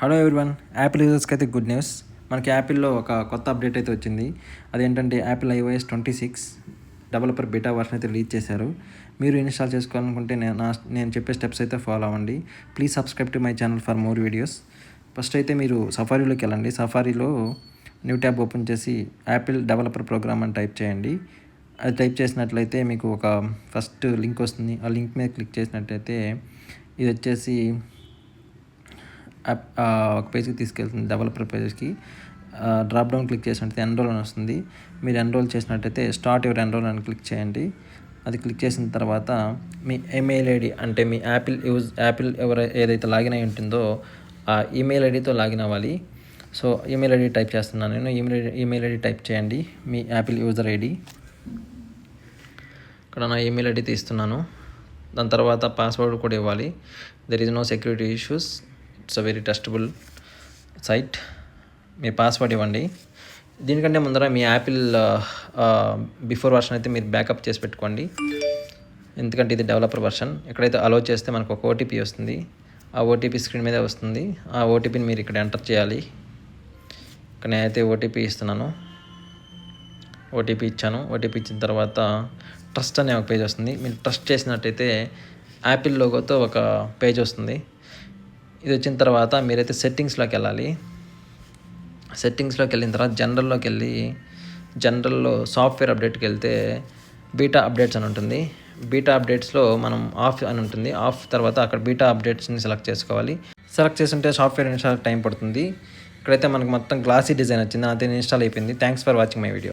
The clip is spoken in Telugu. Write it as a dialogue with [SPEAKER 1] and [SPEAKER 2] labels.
[SPEAKER 1] హలో ఎవ్రీవన్, యాపిల్ యూజర్స్కి అయితే గుడ్ న్యూస్. మనకి యాపిల్లో ఒక కొత్త అప్డేట్ అయితే వచ్చింది. అదేంటంటే Apple iOS 26 developer beta version అయితే రిలీజ్ చేశారు. మీరు ఇన్స్టాల్ చేసుకోవాలనుకుంటే నేను చెప్పే స్టెప్స్ అయితే ఫాలో అవ్వండి. Please subscribe to my channel for more videos. First అయితే మీరు సఫారీలోకి వెళ్ళండి. సఫారీలో న్యూ ట్యాబ్ ఓపెన్ చేసి యాపిల్ డెవలపర్ ప్రోగ్రామ్ అని టైప్ చేయండి. అది టైప్ చేసినట్లయితే మీకు ఒక ఫస్ట్ లింక్ వస్తుంది. ఆ లింక్ మీద క్లిక్ చేసినట్లయితే ఇది వచ్చేసి ఒక పేజ్కి తీసుకెళ్తుంది, డెవలపర్ పేజ్కి. డ్రాప్ డౌన్ క్లిక్ చేసినట్టయితే ఎన్రోల్ అని వస్తుంది. మీరు ఎన్రోల్ చేసినట్టయితే స్టార్ట్ యువర్ ఎన్రోల్ అని క్లిక్ చేయండి. అది క్లిక్ చేసిన తర్వాత మీ ఈమెయిల్ ఐడి, అంటే మీ యాపిల్ ఏదైతే లాగిన్ అయి ఉంటుందో ఆ ఈమెయిల్ ఐడితో లాగిన్ అవ్వాలి. సో ఈమెయిల్ ఐడి టైప్ చేస్తున్నాను నేను. ఈమెయిల్ ఐడి టైప్ చేయండి, మీ యాపిల్ యూజర్ ఐడి. ఇక్కడ నా ఈమెయిల్ ఐడి తీస్తున్నాను. దాని తర్వాత పాస్వర్డ్ కూడా ఇవ్వాలి. There is no security issues, it's a very trustable site. మీ పాస్వర్డ్ ఇవ్వండి. దీనికంటే ముందర మీ యాపిల్ బిఫోర్ వర్షన్ అయితే మీరు బ్యాకప్ చేసి పెట్టుకోండి, ఎందుకంటే ఇది డెవలపర్ వర్షన్. ఎక్కడైతే అలో చేస్తే మనకు ఒక ఓటీపీ వస్తుంది. ఆ ఓటీపీ స్క్రీన్ మీదే వస్తుంది. ఆ ఓటీపీని మీరు ఇక్కడ ఎంటర్ చేయాలి. ఇక్కడ నేనైతే ఓటీపీ ఇస్తున్నాను. ఓటీపీ ఇచ్చాను. ఓటీపీ ఇచ్చిన తర్వాత ట్రస్ట్ అనే ఒక పేజ్ వస్తుంది. మీరు ట్రస్ట్ చేసినట్టయితే యాపిల్ లోగోతో ఒక పేజ్ వస్తుంది. ఇది వచ్చిన తర్వాత మీరైతే సెట్టింగ్స్లోకి వెళ్ళాలి. సెట్టింగ్స్లోకి వెళ్ళిన తర్వాత జనరల్లో సాఫ్ట్వేర్ అప్డేట్కి వెళ్తే బీటా అప్డేట్స్ అని ఉంటుంది. బీటా అప్డేట్స్లో మనం ఆఫ్ అని ఉంటుంది. ఆఫ్ తర్వాత అక్కడ బీటా అప్డేట్స్ని సెలెక్ట్ చేసుకోవాలి. సెలెక్ట్ చేస్తుంటే సాఫ్ట్వేర్ ఇన్స్టాల్ టైం పడుతుంది. ఇక్కడైతే మనకు మొత్తం గ్లాసీ డిజైన్ వచ్చింది. అదే ఇన్స్టాల్ అయిపోయింది. Thanks for watching my video.